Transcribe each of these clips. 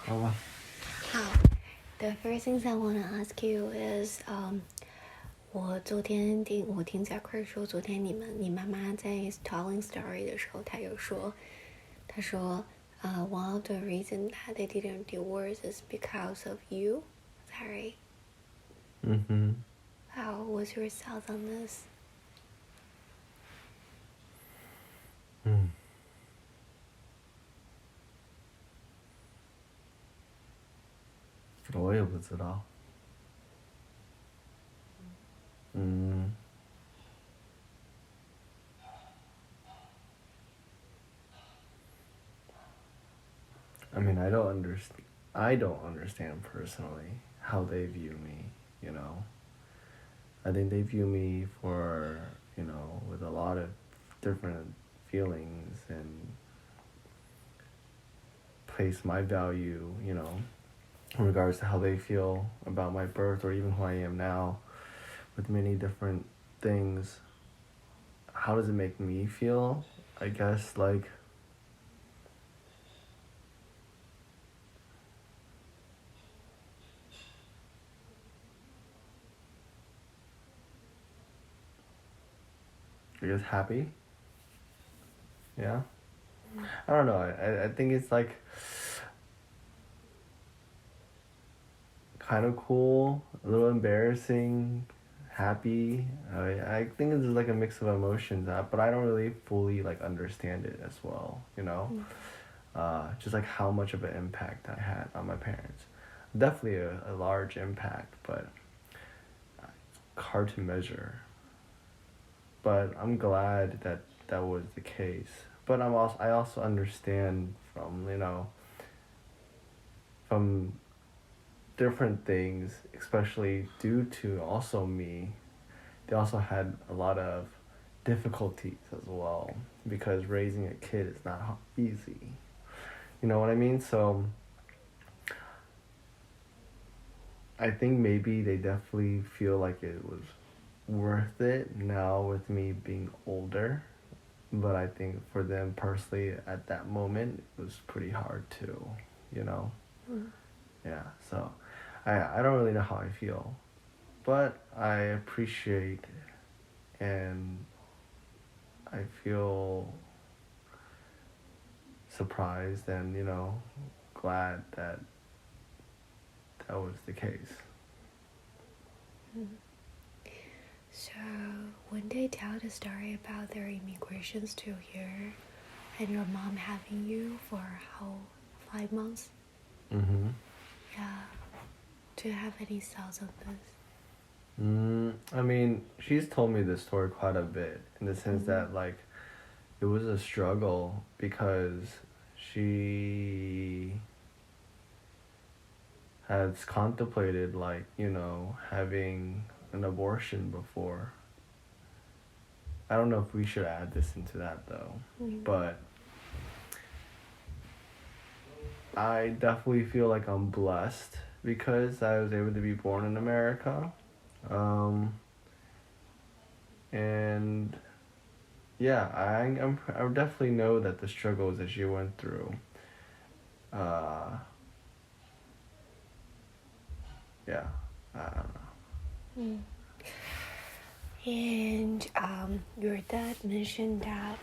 好吧。好，The first things I want to ask you is, 我听 Zachary 说，昨天你妈妈在 telling story 的时候，她说one of the reason that they didn't divorce is because of you. Sorry. How was your thoughts on this? 我也不知道。I mean, I don't understand personally how they view me, you know. I think they view me for, with a lot of different feelings and place my value, in regards to how they feel about my birth or even who I am now with many different things. How does it make me feel? I guess, like, happy. Yeah. I don't know. I think it's like kind of cool, a little embarrassing, happy. I think it's like a mix of emotions, but I don't really fully like understand it as well. Just like how much of an impact I had on my parents. Definitely a large impact, but it's hard to measure. But I'm glad that that was the case. But I also understand from different things, especially due to also me, they also had a lot of difficulties as well because raising a kid is not easy. You know what I mean? So I think maybe they definitely feel like it was worth it now with me being older. But I think for them personally at that moment, it was pretty hard too, you know? Yeah, so I don't really know how I feel. But I appreciate and I feel surprised and, glad that that was the case. So when they tell the story about their immigrations to here and your mom having you for how 5 months? Yeah. Do you have any thoughts on this? I mean, she's told me this story quite a bit in the sense that, like, it was a struggle because she has contemplated, like, having an abortion before. I don't know if we should add this into that, though. But I definitely feel like I'm blessed because I was able to be born in America. And yeah, I definitely know that the struggles that she went through. Yeah, I don't know. And your dad mentioned that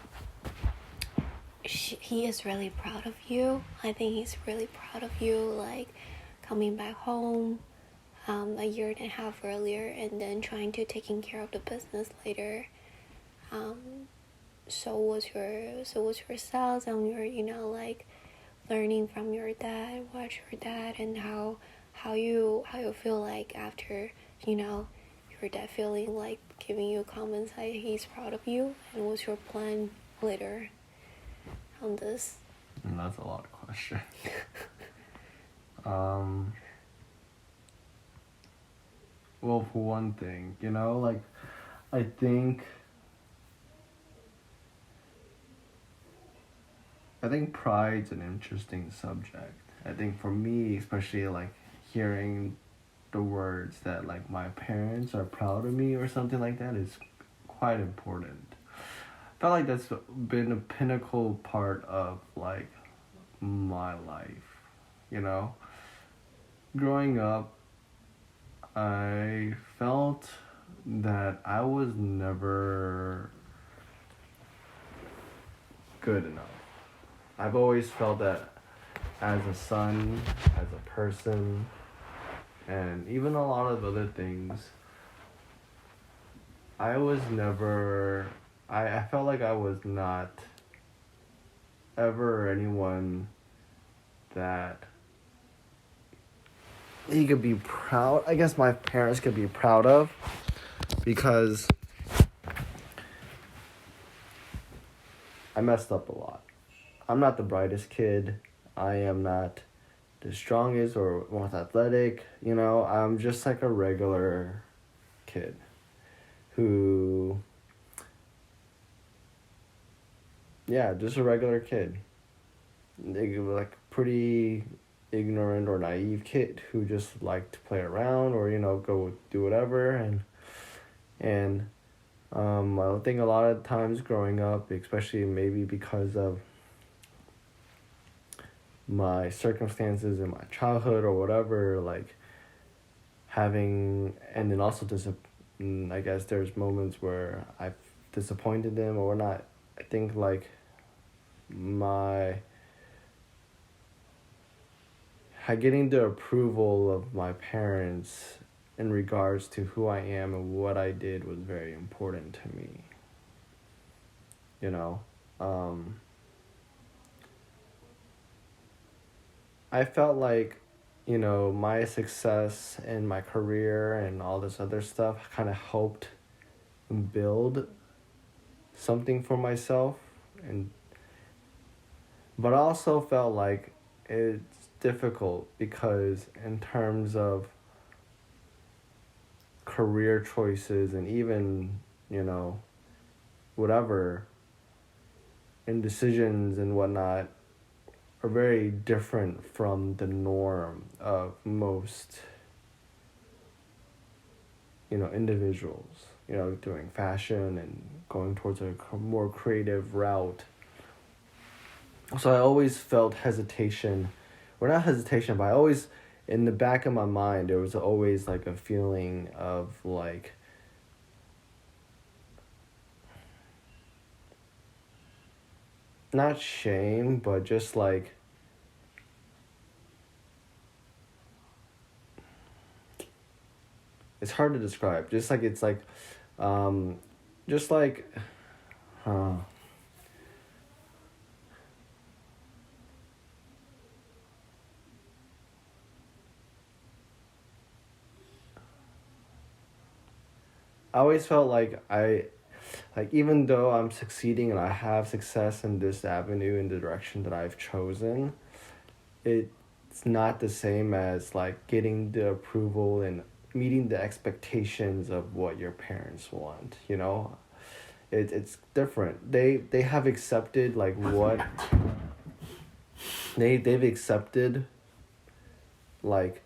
he is really proud of you. I think he's really proud of you, like coming back home a year and a half earlier and then trying to taking care of the business later. So was your thoughts on your like learning from your dad, watch your dad, and how you feel like after your dad feeling like giving you comments like he's proud of you, and what's your plan later on this? That's a lot of questions. Well, for one thing, like, I think pride's an interesting subject. I think for me, especially, like, hearing the words that, like, my parents are proud of me or something like that is quite important. felt like that's been a pinnacle part of like my life, you know. Growing up, I felt that I was never good enough. I've always felt that as a son, as a person, and even a lot of other things, I was never. I felt like I was not ever anyone that he could be proud. I guess my parents could be proud of, because I messed up a lot. I'm not the brightest kid. I am not the strongest or most athletic. You know, I'm just like a regular kid who, yeah, just a regular kid. Like pretty ignorant or naive kid who just liked to play around or, you know, go do whatever. And I think a lot of times growing up, especially maybe because of my circumstances in my childhood or whatever, like having, and then also I guess there's moments where I've disappointed them or not. I think like getting the approval of my parents in regards to who I am and what I did was very important to me. You know, I felt like, you know, my success in my career and all this other stuff kind of helped build something for myself, but I also felt like it's difficult because in terms of career choices and even, you know, whatever, and decisions and whatnot are very different from the norm of most, you know, individuals, you know, doing fashion and going towards a more creative route. So I always felt hesitation, or not hesitation, but I always, in the back of my mind, there was always like a feeling of like, not shame, but just like, it's hard to describe. Just like, it's like, just like, I always felt like even though I'm succeeding and I have success in this avenue, in the direction that I've chosen, it's not the same as like getting the approval and meeting the expectations of what your parents want, you know? It's different. They have accepted like what they've accepted like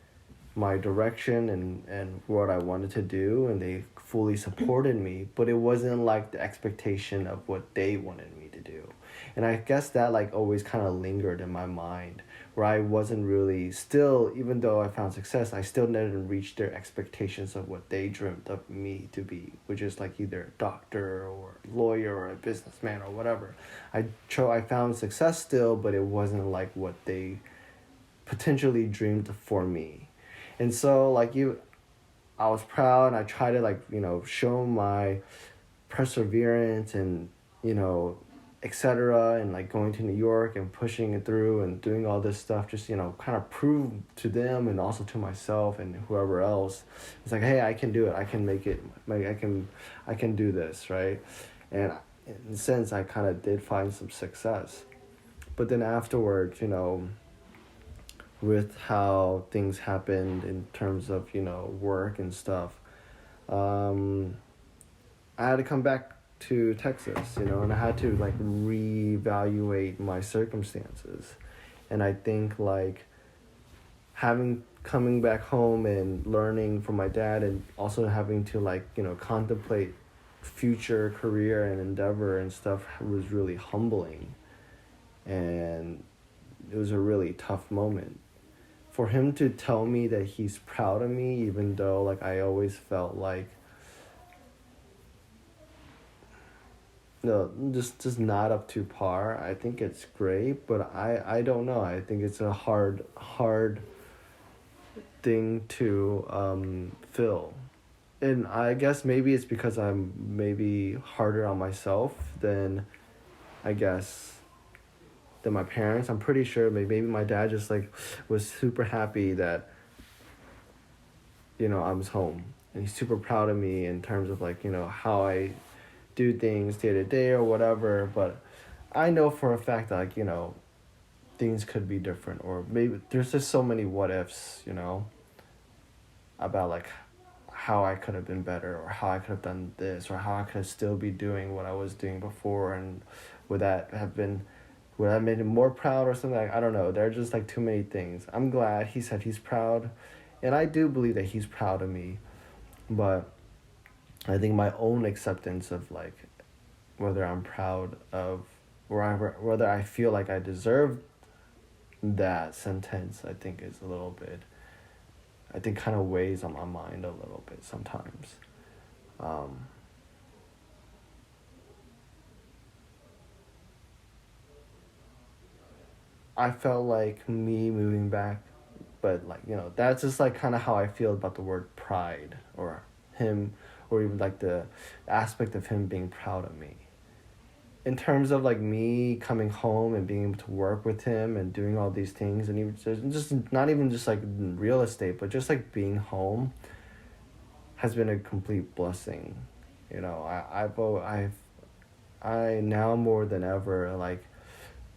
my direction and what I wanted to do, and they fully supported me, but it wasn't like the expectation of what they wanted me to do. And I guess that like always kind of lingered in my mind, where I wasn't really still, even though I found success, I still didn't reach their expectations of what they dreamt of me to be, which is like either a doctor or a lawyer or a businessman or whatever. I found success still, but it wasn't like what they potentially dreamed for me. And so like I was proud, and I tried to like, you know, show my perseverance and, you know, etc., and like going to New York and pushing it through and doing all this stuff, just, you know, kind of prove to them and also to myself and whoever else, it's like, hey, I can do it, I can make it, like I can do this, right? And in a sense I kind of did find some success, but then afterwards, you know, with how things happened in terms of, you know, work and stuff, I had to come back to Texas, you know, and I had to like reevaluate my circumstances. And I think like coming back home and learning from my dad, and also having to like, you know, contemplate future career and endeavor and stuff was really humbling, and it was a really tough moment. For him to tell me that he's proud of me, even though like I always felt like no, just not up to par. I think it's great, but I don't know. I think it's a hard thing to fill. And I guess maybe it's because I'm maybe harder on myself than I guess than my parents. I'm pretty sure maybe my dad just like was super happy that I was home, and he's super proud of me in terms of like how I do things day to day or whatever. But I know for a fact that like things could be different, or maybe there's just so many what ifs, about like how I could have been better, or how I could have done this, or how I could still be doing what I was doing before, and would that have been would that made him more proud or something? Like, I don't know. There are just like too many things. I'm glad he said he's proud, and I do believe that he's proud of me, but I think my own acceptance of like whether I'm proud of, or whether I feel like I deserve that sentence, I think is a little bit, I think kind of weighs on my mind a little bit sometimes. Um, I felt like me moving back, but like, that's just like kind of how I feel about the word pride, or him, or even like the aspect of him being proud of me. In terms of like me coming home and being able to work with him and doing all these things, and even just not even just like real estate, but just like being home has been a complete blessing. I now more than ever like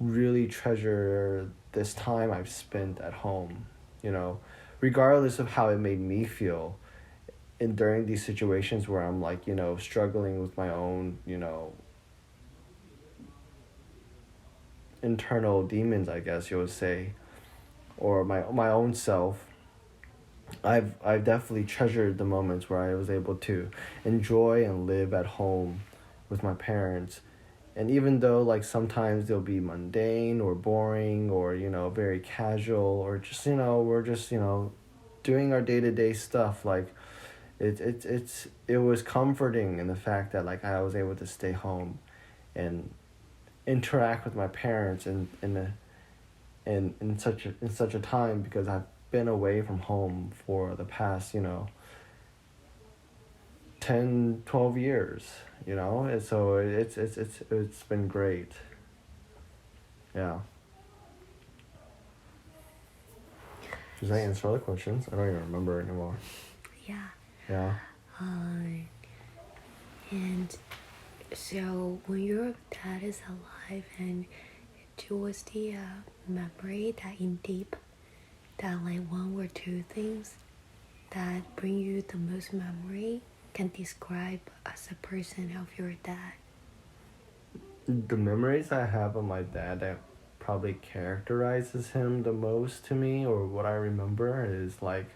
really treasure this time I've spent at home, you know, regardless of how it made me feel. And during these situations where I'm like, struggling with my own, internal demons, I guess you would say, or my own self, I've definitely treasured the moments where I was able to enjoy and live at home with my parents. And even though like sometimes they'll be mundane or boring, or very casual, or just we're just doing our day-to-day stuff, like it was comforting in the fact that like I was able to stay home and interact with my parents in such a time, because I've been away from home for the past 10, 12 years, and so it's been great. Yeah. Does that answer all the questions? I don't even remember anymore. Yeah. Yeah. And so when your dad is alive, and it was the memory that in deep, that like one or two things that bring you the most memory can describe as a person of your dad? The memories I have of my dad that probably characterizes him the most to me, or what I remember, is like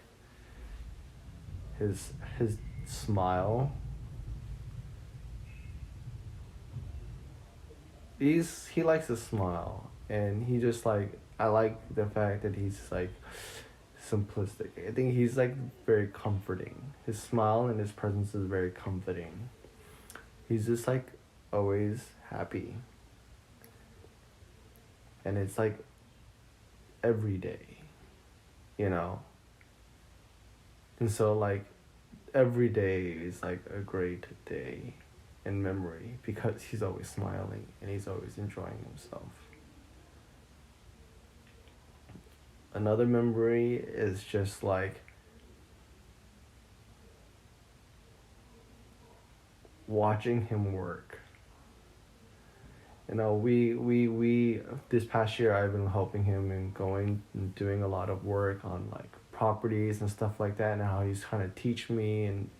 his smile. He likes to smile, and he just like, I like the fact that he's like simplistic. I think he's like very comforting. His smile and his presence is very comforting. He's just like always happy. And it's like every day, you know? And so like every day is like a great day in memory, because he's always smiling and he's always enjoying himself. Another memory is just like watching him work. We this past year I've been helping him and going and doing a lot of work on like properties and stuff like that, and how he's trying to teach me and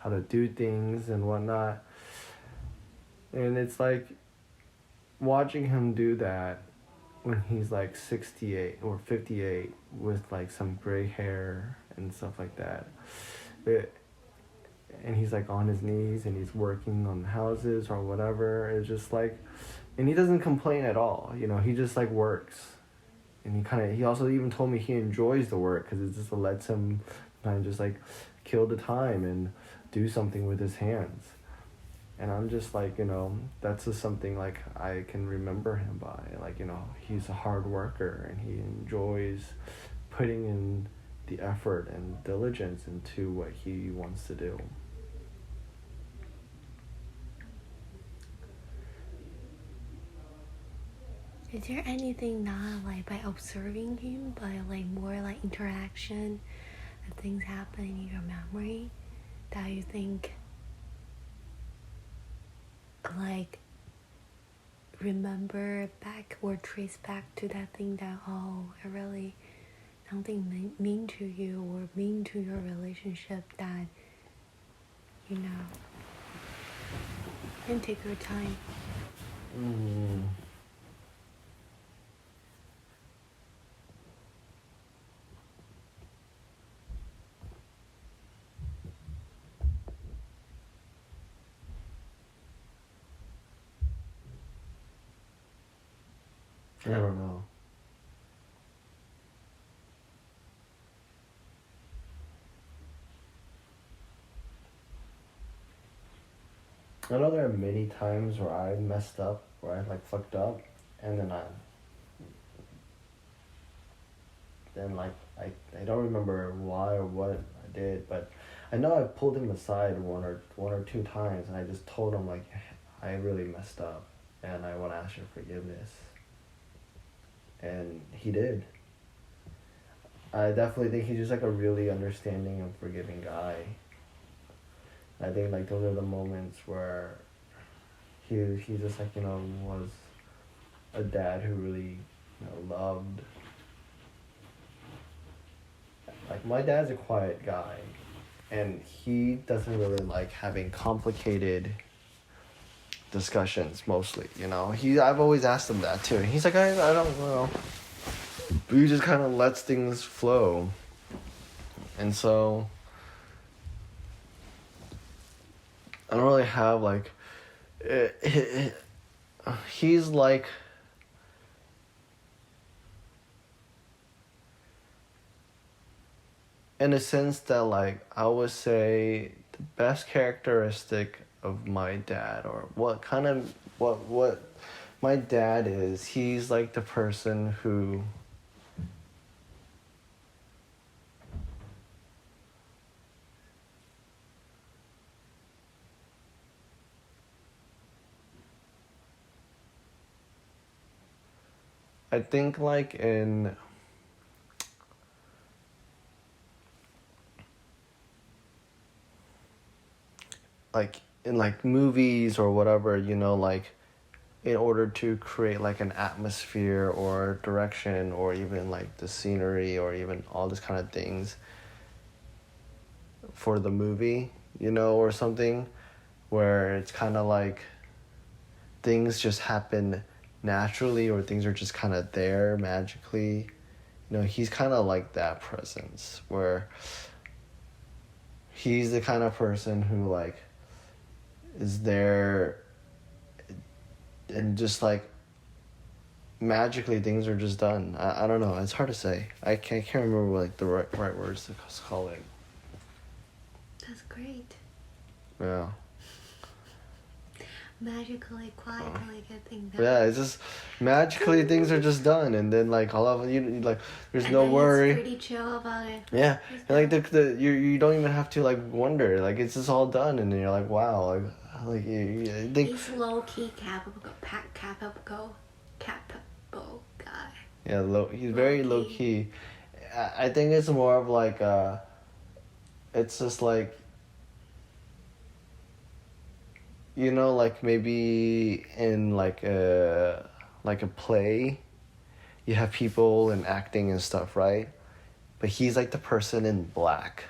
how to do things and whatnot. And it's like watching him do that when he's like 68 or 58 with like some gray hair and stuff like that. and he's like on his knees and he's working on houses or whatever. It's just like, and he doesn't complain at all. You know, he just like works, and he also even told me he enjoys the work because it just lets him kind of just like kill the time and do something with his hands. And I'm just like, you know, that's just something like I can remember him by. Like, you know, he's a hard worker and he enjoys putting in the effort and diligence into what he wants to do. Is there anything not like by observing him, but like more like interaction of things happening in your memory that you think like remember back or trace back to that thing that, oh, I really something mean to you or mean to your relationship that, you know, and take your time. I don't know. I know there are many times where I messed up, where I like fucked up, and then I don't remember why or what I did, but I know I pulled him aside one or two times, and I just told him like, I really messed up, and I want to ask your forgiveness. And he did. I definitely think he's just like a really understanding and forgiving guy. I think like those are the moments where he just like, you know, was a dad who really, you know, loved. Like my dad's a quiet guy, and he doesn't really like having complicated discussions mostly, you know. I've always asked him that too, and he's like, I don't know. But he just kind of lets things flow. And so I don't really have like he's like in a sense that like I would say the best characteristic of my dad, or what my dad is, he's like the person who I think like in movies or whatever, you know, like in order to create like an atmosphere or direction or even like the scenery or even all this kind of things for the movie, you know, or something where it's kind of like things just happen naturally or things are just kind of there magically. You know, he's kind of like that presence where he's the kind of person who like is there and just like magically things are just done. I don't know, it's hard to say. I can't remember like the right words to call it. That's great. Yeah. Magically, quietly get things done. Yeah, it's just magically things are just done, and then like all of you like there's no worry. He's pretty chill about it. Yeah, and like you don't even have to like wonder, like it's just all done, and then you're like wow, like you think he's low key capable guy. Yeah, he's very low key. I think it's more of like it's just like, you know, like maybe in like a play, you have people and acting and stuff, right? But he's like the person in black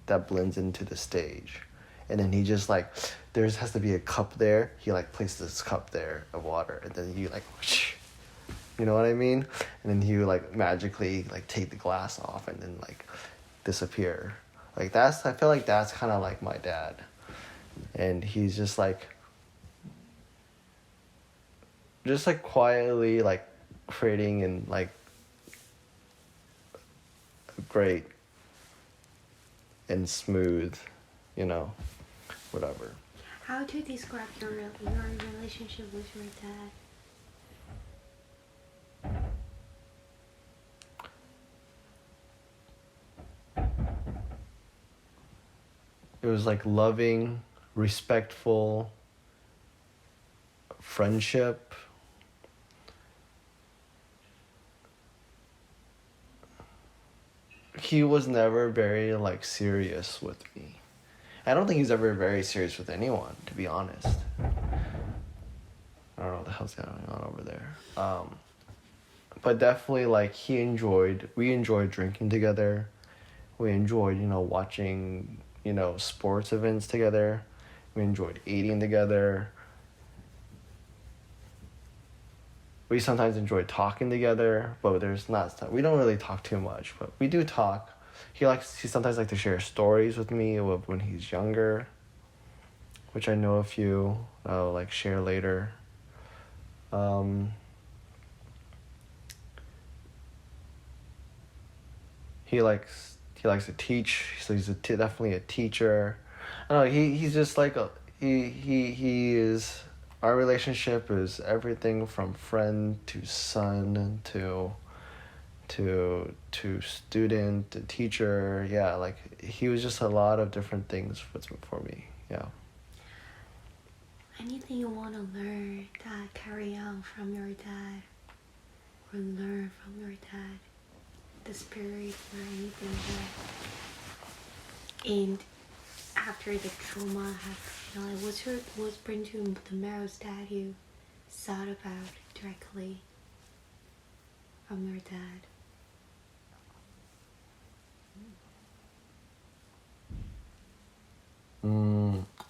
that blends into the stage. And then he just like, there has to be a cup there. He like places this cup there of water, and then you like, whoosh, you know what I mean? And then he would like magically like take the glass off and then like disappear. Like I feel like that's kind of like my dad. and he's just like quietly like creating and like great and smooth, you know, whatever. How to describe your relationship with your dad? It was like loving, respectful, friendship. He was never very like serious with me. I don't think he's ever very serious with anyone, to be honest. I don't know what the hell's going on over there. But definitely like we enjoyed drinking together. We enjoyed, watching, sports events together. We enjoyed eating together. We sometimes enjoy talking together, but we don't really talk too much, but we do talk. He sometimes like to share stories with me of when he's younger, which I know a few I'll like share later. He likes to teach, so he's definitely a teacher. I don't know, he's just like he is. Our relationship is everything from friend to son to student to teacher. Yeah, like he was just a lot of different things for me. Yeah. Anything you want to learn that carry on from your dad, or learn from your dad, the spirit or anything that, and after the trauma happened, like what's brings you the most that you thought about directly from your dad?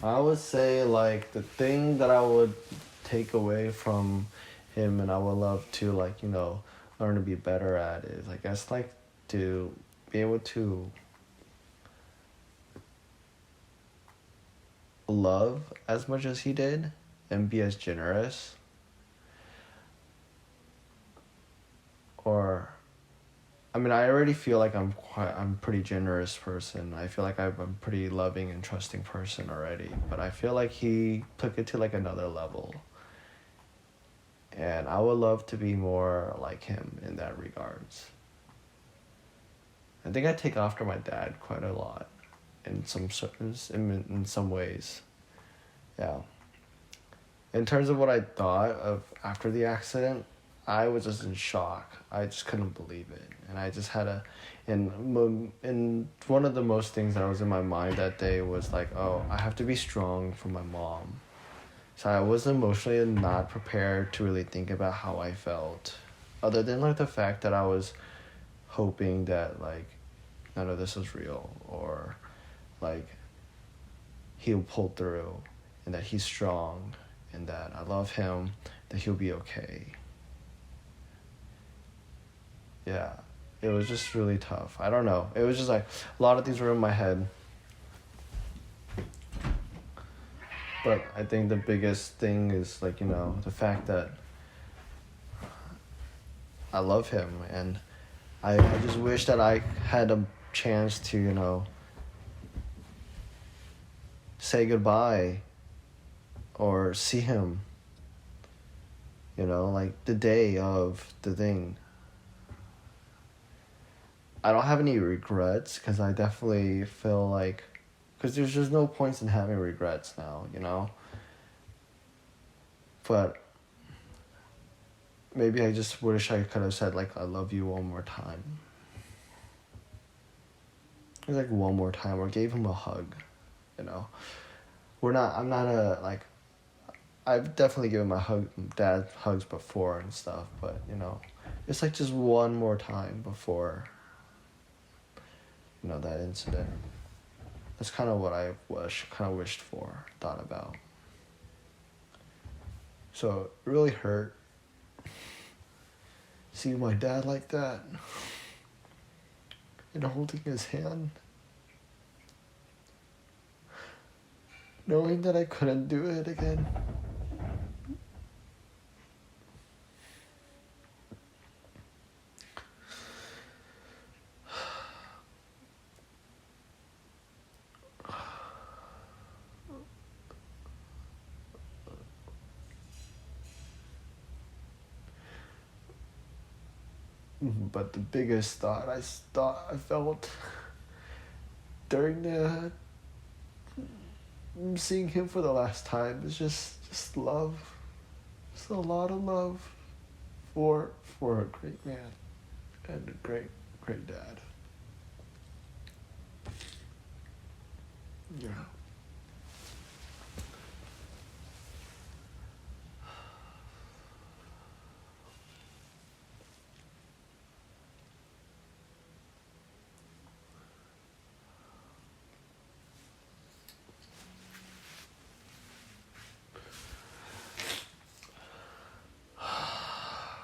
I would say like the thing that I would take away from him and I would love to like, learn to be better at is I guess like to be able to love as much as he did and be as generous. Or I mean, I already feel like I'm a pretty generous person. I feel like I'm a pretty loving and trusting person already. But I feel like he took it to like another level. And I would love to be more like him in that regards. I think I take after my dad quite a lot in some ways. Yeah. In terms of what I thought of after the accident, I was just in shock. I just couldn't believe it, and I just had and one of the most things that was in my mind that day was like, oh, I have to be strong for my mom. So I was emotionally not prepared to really think about how I felt, other than like the fact that I was hoping that like none of this was real, or like he'll pull through, and that he's strong, and that I love him, that he'll be okay. Yeah, it was just really tough. I don't know. It was just like a lot of things were in my head. But I think the biggest thing is like, the fact that I love him, and I just wish that I had a chance to, say goodbye or see him, like the day of the thing. I don't have any regrets because I definitely feel like, because there's just no points in having regrets now, But maybe I just wish I could have said like, I love you one more time. Like one more time, or gave him a hug, I'm not I've definitely given my dad hugs before and stuff, but it's like just one more time before that incident. That's kind of what I wished for, thought about. So it really hurt seeing my dad like that and holding his hand. knowing that I couldn't do it again. But the biggest thought I felt during the seeing him for the last time is just love, just a lot of love for a great man and a great dad. Yeah.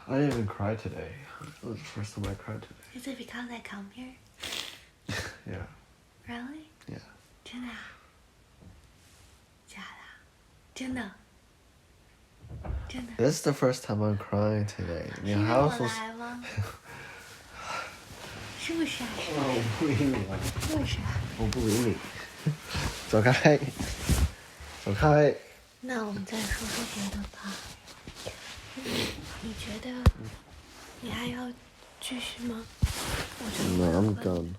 I didn't even cry today. It was the first time I cried today. Is it because I come here? Yeah. Really? Yeah. 真的啊？假的？真的？真的？ This is the first time I'm crying today. 是因为我你还要说？来吗？是不是啊？我不理你了。是不是啊？我不理你。走开。走开。那我们再说说别的吧。你觉得你还要继续吗？我觉得 No, 我 I'm 很 done.